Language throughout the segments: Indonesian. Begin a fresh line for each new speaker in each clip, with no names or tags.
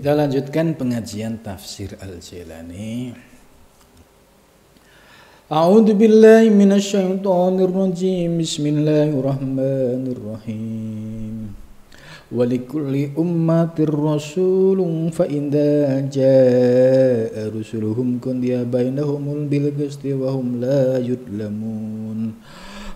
Kita lanjutkan pengajian tafsir Al-Jailani. A'udzu billahi minasyaitonir rajim. Bismillahirrahmanirrahim. Walikulli ummatir rasulun fa idza jaa rusuluhum kundiya bainahumul bil qisti wa hum la yudlamun.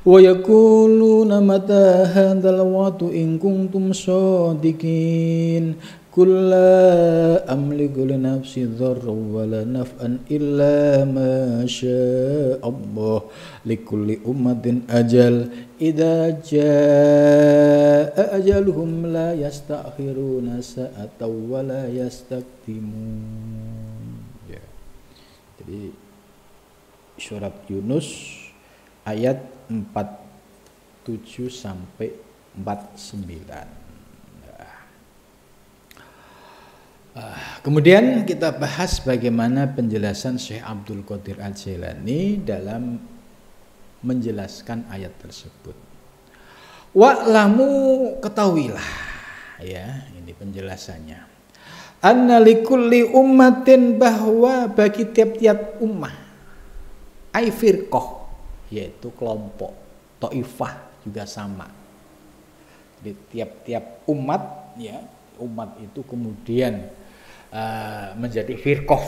Wa yaquluna mata hadzal wa'du in kuntum shadiqin. Qul la amliku li nafsi dharran wa la naf'an illa ma syaa Allah. Likulli ummatin ajal idza jaa ajaluhum la yastakhiruna sa'atan wa la yastaqdimun. Ya. Jadi surat Yunus ayat 47 sampai 49. Kemudian kita bahas bagaimana penjelasan Syekh Abdul Qadir Al-Jailani dalam menjelaskan ayat tersebut. Wa'lamu, ketahuilah, ya, ini penjelasannya. Anna likulli ummatin, bahwa bagi tiap-tiap ummah, ai firqah, yaitu kelompok, taifah juga sama. Jadi tiap-tiap umat, ya, umat itu kemudian menjadi firqah,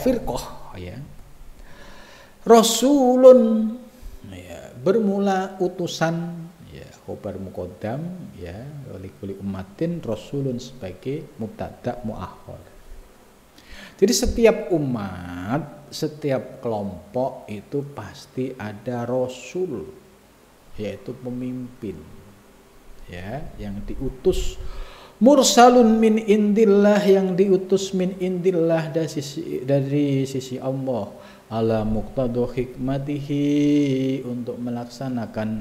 ya. Rasulun, ya, bermula utusan, ya, khobar muqaddam, ya, likulli ummatin rasulun sebagai mubtada muakhar. Jadi setiap umat, setiap kelompok itu pasti ada rasul, yaitu pemimpin, ya, yang diutus. Mursalun min indillah, yang diutus min indillah dari sisi Allah, ala muqtadu hikmatihi, untuk melaksanakan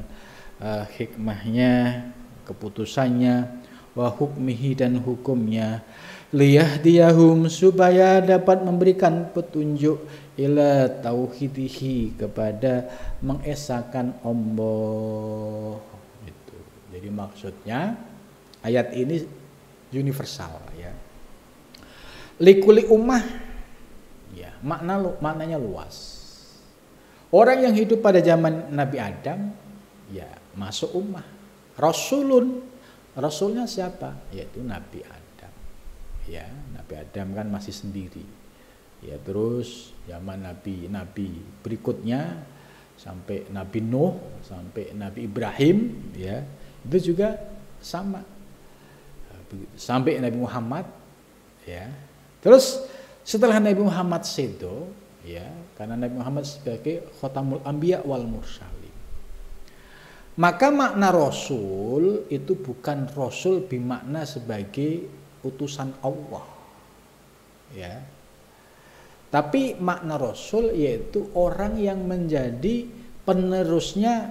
hikmahnya, keputusannya, wa hukmihi, dan hukumnya, liyahdiyahum, supaya dapat memberikan petunjuk, ila tauhidihi, kepada mengesahkan Allah. Itu. Jadi maksudnya ayat ini universal, ya. Likuli ummah, ya, maknanya luas. Orang yang hidup pada zaman Nabi Adam, ya, masuk ummah. Rasulun, rasulnya siapa? Yaitu Nabi Adam. Ya, Nabi Adam kan masih sendiri. Ya, terus zaman nabi berikutnya sampai Nabi Nuh, sampai Nabi Ibrahim, ya, itu juga sama. Sampai Nabi Muhammad, ya. Terus setelah Nabi Muhammad sedo, ya, karena Nabi Muhammad sebagai khatamul anbiya wal mursalin, maka makna rasul itu bukan rasul bermakna sebagai utusan Allah, ya, tapi makna rasul yaitu orang yang menjadi penerusnya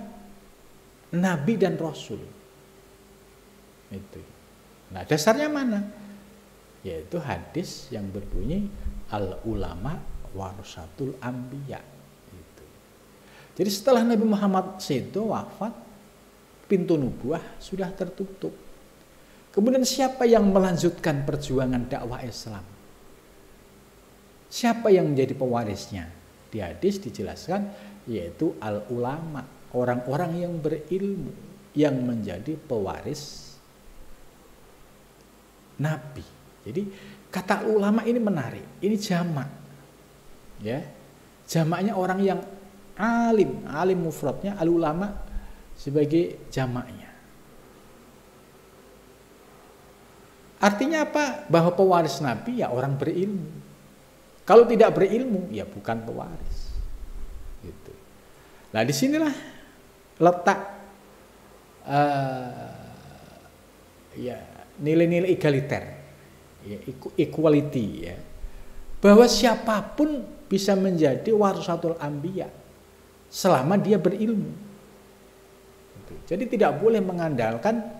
nabi dan rasul. Itu. Nah, dasarnya mana? Yaitu hadis yang berbunyi al ulama warasatul anbiya. Itu. Jadi setelah Nabi Muhammad sedo wafat, pintu nubuah sudah tertutup. Kemudian siapa yang melanjutkan perjuangan dakwah Islam? Siapa yang menjadi pewarisnya? Di hadis dijelaskan yaitu al ulama, orang-orang yang berilmu yang menjadi pewaris Nabi. Jadi kata ulama ini menarik. Ini jamak, ya, jamaknya orang yang alim mufradnya, al ulama sebagai jamaknya. Artinya apa? Bahwa pewaris Nabi ya orang berilmu. Kalau tidak berilmu ya bukan pewaris. Gitu. Nah, disinilah letak ya, nilai-nilai egaliter, ya, equality, ya, bahwa siapapun bisa menjadi warasatul anbiya selama dia berilmu. Jadi tidak boleh mengandalkan,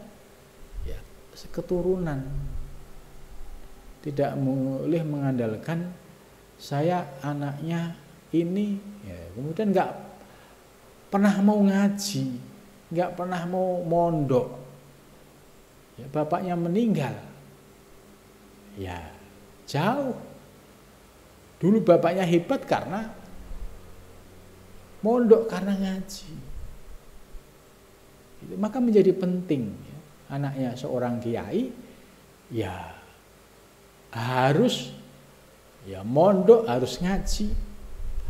ya, keturunan, tidak boleh mengandalkan saya anaknya ini, ya, kemudian nggak pernah mau ngaji, nggak pernah mau mondok. Ya, bapaknya meninggal, ya Jauh. Dulu bapaknya hebat karena mondok, karena ngaji. Maka menjadi penting ya, anaknya seorang kiai ya harus ya mondok, harus ngaji,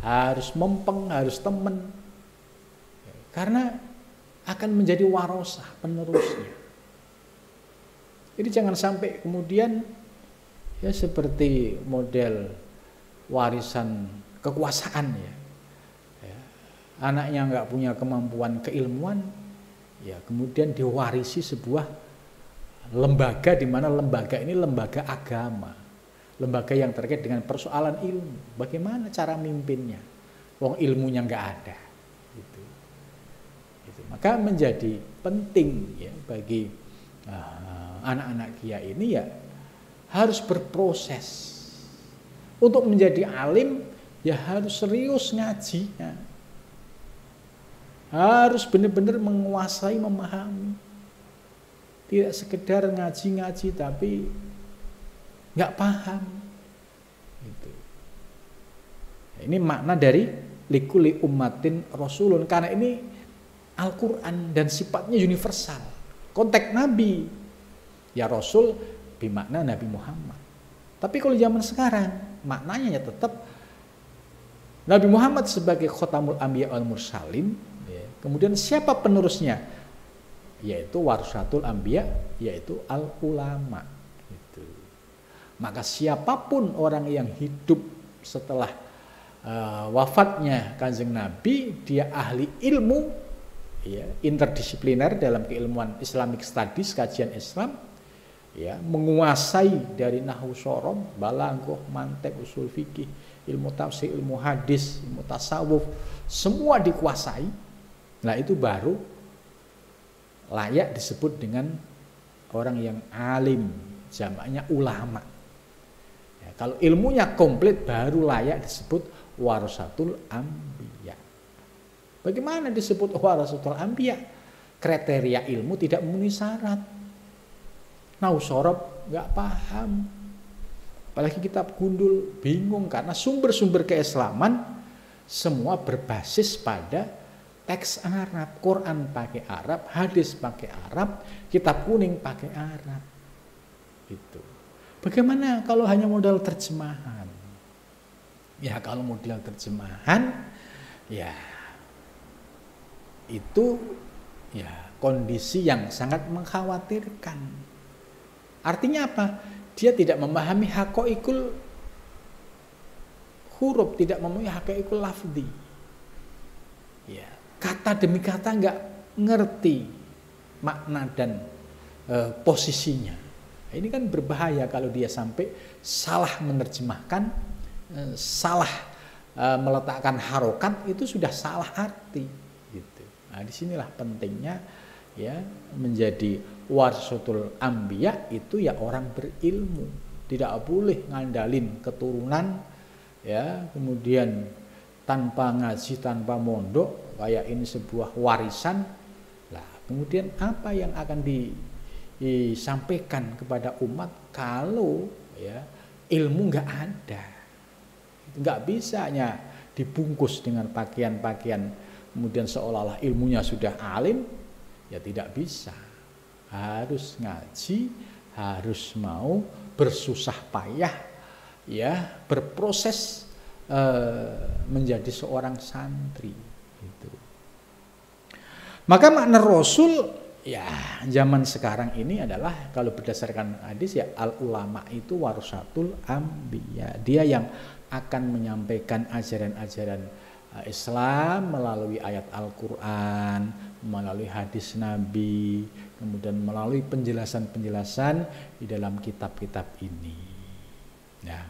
harus mempeng, harus temen. Karena akan menjadi warosah penerusnya. Jadi jangan sampai kemudian ya seperti model warisan kekuasaan ya. Anaknya nggak punya kemampuan keilmuan, ya kemudian diwarisi sebuah lembaga, di mana lembaga ini lembaga agama, lembaga yang terkait dengan persoalan ilmu. Bagaimana cara mimpinnya? Wong ilmunya nggak ada. Gitu. Maka menjadi penting ya bagi anak-anak kiai ini ya harus berproses. Untuk menjadi alim ya harus serius ngajinya. Harus benar-benar menguasai, memahami. Tidak sekedar ngaji-ngaji tapi nggak paham. Gitu. Ini makna dari likuli ummatin rasulun, karena ini Al-Quran dan sifatnya universal. Konteks Nabi ya Rasul bermakna Nabi Muhammad. Tapi kalau zaman sekarang maknanya ya tetap Nabi Muhammad sebagai khotamul anbiya wal mursalin ya. Kemudian siapa penerusnya? Yaitu warasatul anbiya, yaitu al ulama gitu. Maka siapapun orang yang hidup setelah wafatnya Kanjeng Nabi, dia ahli ilmu ya, interdisipliner dalam keilmuan Islamic Studies, kajian Islam ya, menguasai dari nahwu sorof, balaghah, mantek, usul fikih, ilmu tafsir, ilmu hadis, ilmu tasawuf, semua dikuasai. Nah itu baru layak disebut dengan orang yang alim, jamaknya ulama. Ya, kalau ilmunya komplit baru layak disebut warasatul anbiya. Bagaimana disebut warasatul anbiya? Kriteria ilmu tidak memenuhi syarat. Nahwu sorof nggak paham, apalagi kitab gundul, bingung karena sumber-sumber keislaman semua berbasis pada teks Arab, Quran pakai Arab, hadis pakai Arab, kitab kuning pakai Arab. Gitu. Bagaimana kalau hanya modal terjemahan? Ya kalau modal terjemahan, ya itu ya kondisi yang sangat mengkhawatirkan. Artinya apa? Dia tidak memahami haqqaiqul huruf, tidak memahami haqqaiqul lafzi. Ya, kata demi kata nggak ngerti makna dan posisinya. Ini kan berbahaya kalau dia sampai salah menerjemahkan, salah meletakkan harokat, itu sudah salah arti. Gitu. Nah, disinilah pentingnya ya menjadi warasatul anbiya itu ya orang berilmu, tidak boleh ngandalin keturunan ya, kemudian tanpa ngaji, tanpa mondok, kayak ini sebuah warisan. Lah kemudian apa yang akan disampaikan kepada umat kalau ya ilmu nggak ada? Nggak bisanya dibungkus dengan pakaian-pakaian kemudian seolah-olah ilmunya sudah alim, ya tidak bisa. Harus ngaji, harus mau bersusah payah ya, berproses menjadi seorang santri gitu. Maka makna Rasul ya zaman sekarang ini adalah kalau berdasarkan hadis ya al ulama itu warasatul anbiya. Dia yang akan menyampaikan ajaran-ajaran Islam melalui ayat Al-Quran, melalui hadis Nabi, kemudian melalui penjelasan-penjelasan di dalam kitab-kitab ini. Ya.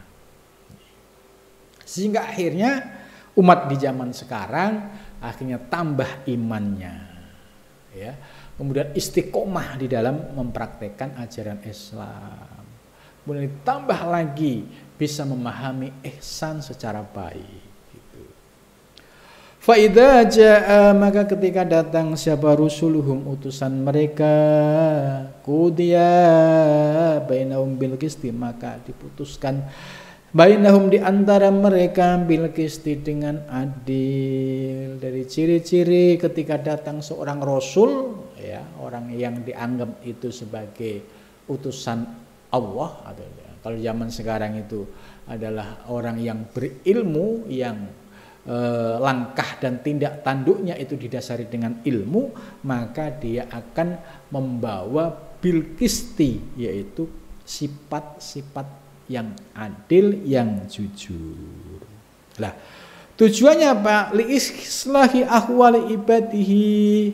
Sehingga akhirnya umat di zaman sekarang akhirnya tambah imannya, ya. Kemudian istiqomah di dalam mempraktekkan ajaran Islam. Kemudian ditambah lagi bisa memahami ihsan secara baik. Fa idza jaa, maka ketika datang siapa rusuluhum utusan mereka, qudiya bainahum bil qisti, maka diputuskan bainahum di antara mereka bil qisti dengan adil. Dari ciri-ciri ketika datang seorang rasul, ya, orang yang dianggap itu sebagai utusan Allah, atau kalau zaman sekarang itu adalah orang yang berilmu, yang langkah dan tindak tanduknya itu didasari dengan ilmu, maka dia akan membawa bil qisti, yaitu sifat-sifat yang adil, yang jujur. Lah, tujuannya apa? Li islahi ahwali ibadihi,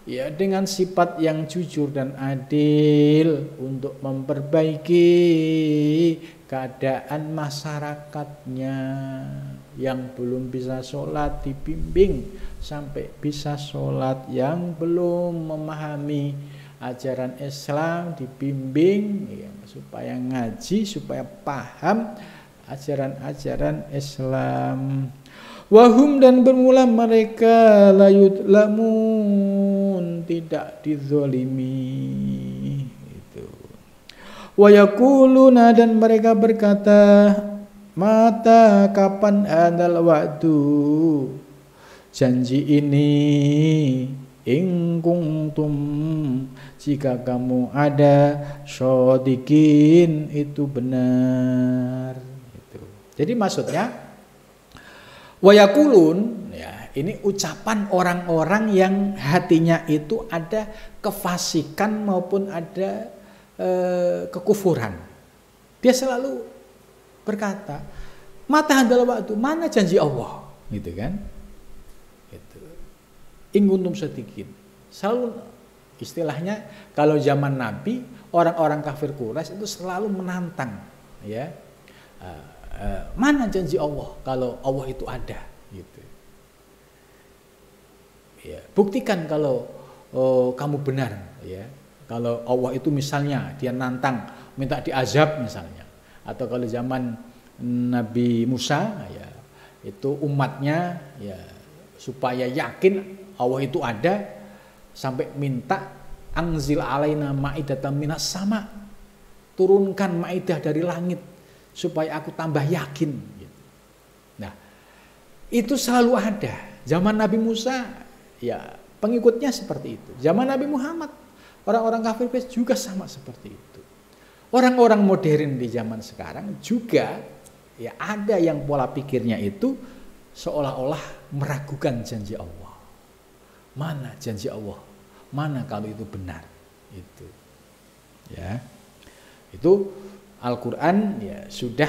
ya, dengan sifat yang jujur dan adil untuk memperbaiki keadaan masyarakatnya. Yang belum bisa sholat dibimbing sampai bisa sholat, yang belum memahami ajaran Islam dibimbing, ya, supaya ngaji, supaya paham ajaran-ajaran Islam. Wahum, dan bermula mereka layut lamun, tidak dizolimi. Itu. Wa yaquluna, dan mereka berkata, mata, kapan adal waktu janji ini, in kuntum, jika kamu ada, shodikin, itu benar. Itu. Jadi maksudnya wayakulun, ya, ini ucapan orang-orang yang hatinya itu ada kefasikan maupun ada kekufuran. Dia selalu berkata, mata adalah waktu, mana janji Allah, gitu kan? Gitu. Inguntum sedikit. Selalu istilahnya kalau zaman Nabi, orang-orang kafir Quraisy itu selalu menantang, ya. Mana janji Allah kalau Allah itu ada, gitu. Ya, buktikan kalau kamu benar, ya. Kalau Allah itu misalnya dia nantang minta diazab misalnya. Atau kalau zaman Nabi Musa, ya, itu umatnya, ya, supaya yakin Allah itu ada, sampai minta anzil alaina ma'idatan minas sama, turunkan maidah dari langit supaya aku tambah yakin, gitu. Nah, itu selalu ada. Zaman Nabi Musa, ya, pengikutnya seperti itu. Zaman Nabi Muhammad, orang-orang kafir juga sama seperti itu. Orang-orang modern di zaman sekarang juga, ya, ada yang pola pikirnya itu seolah-olah meragukan janji Allah. Mana janji Allah? Mana kalau itu benar? Itu, ya, itu Al-Quran, ya, sudah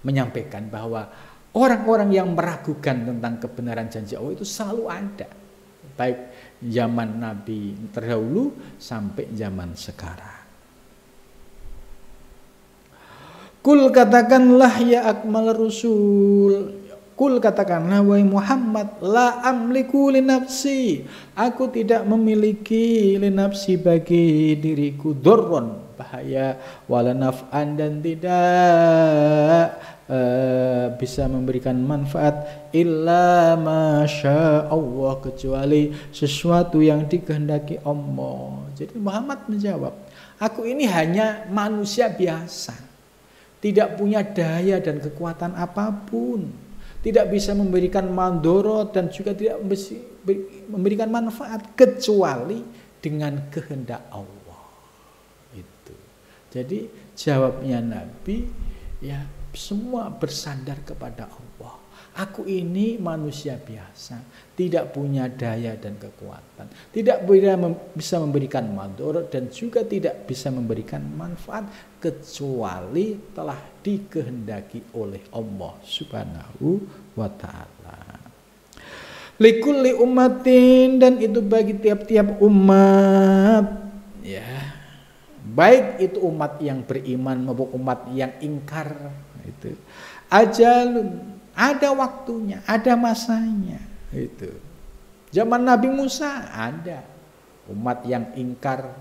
menyampaikan bahwa orang-orang yang meragukan tentang kebenaran janji Allah itu selalu ada, baik zaman Nabi terdahulu sampai zaman sekarang. Kul, katakanlah ya akmal rusul, kul, katakanlah wahai Muhammad, la amliku li nafsi, aku tidak memiliki li nafsi bagi diriku, dorron, bahaya, wala naf'an, dan tidak bisa memberikan manfaat, illa masya Allah, kecuali sesuatu yang dikehendaki Allah. Jadi Muhammad menjawab, aku ini hanya manusia biasa, tidak punya daya dan kekuatan apapun, tidak bisa memberikan mandorot dan juga tidak memberikan manfaat kecuali dengan kehendak Allah. Itu. Jadi jawabnya Nabi, ya, semua bersandar kepada Allah. Aku ini manusia biasa, tidak punya daya dan kekuatan, tidak bisa memberikan mandorot dan juga tidak bisa memberikan manfaat kecuali telah dikehendaki oleh Allah Subhanahu wa ta'ala. Likulli ummatin, dan itu bagi tiap-tiap umat, ya, baik itu umat yang beriman maupun umat yang ingkar, itu ajalun, ada waktunya, ada masanya. Itu zaman Nabi Musa ada umat yang ingkar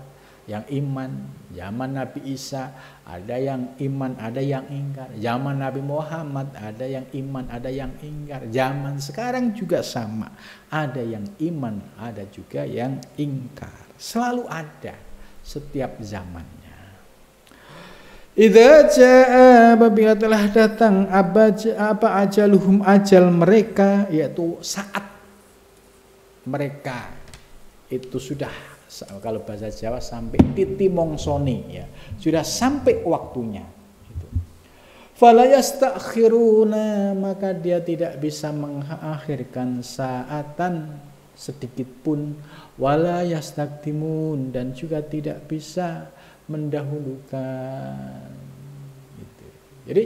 yang iman. Zaman Nabi Isa ada yang iman, ada yang ingkar. Zaman Nabi Muhammad ada yang iman, ada yang ingkar. Zaman sekarang juga sama. Ada yang iman, ada juga yang ingkar. Selalu ada setiap zamannya. Idza jaa, apabila telah datang apa ajaluhum, ajal mereka, yaitu saat mereka itu sudah, kalau bahasa Jawa sampai titi mongsoni, ya, sudah sampai waktunya. Fala yastakhiruna, maka dia tidak bisa mengakhirkan saatan sedikit pun, wala yastakdimun, dan juga tidak bisa mendahulukan. Gitu. Jadi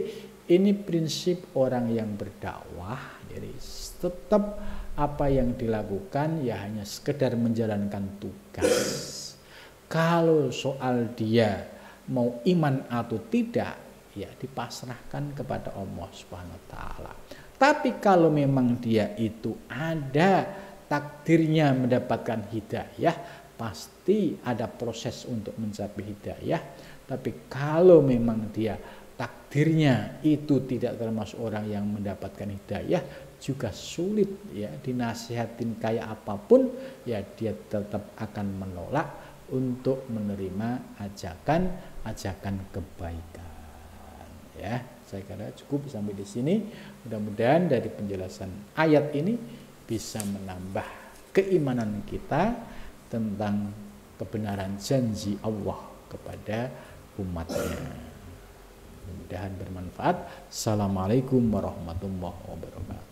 ini prinsip orang yang berdakwah. Jadi tetap apa yang dilakukan ya hanya sekedar menjalankan tugas. Kalau soal dia mau iman atau tidak, ya dipasrahkan kepada Allah Subhanahu wa taala. Tapi kalau memang dia itu ada takdirnya mendapatkan hidayah, pasti ada proses untuk mencapai hidayah. Tapi kalau memang dia takdirnya itu tidak termasuk orang yang mendapatkan hidayah, juga sulit, ya, dinasihatin kayak apapun, ya dia tetap akan menolak untuk menerima ajakan kebaikan. Ya, saya kira cukup sampai di sini. Mudah-mudahan dari penjelasan ayat ini bisa menambah keimanan kita tentang kebenaran janji Allah kepada umatnya. Mudah-mudahan bermanfaat. Assalamualaikum warahmatullahi wabarakatuh.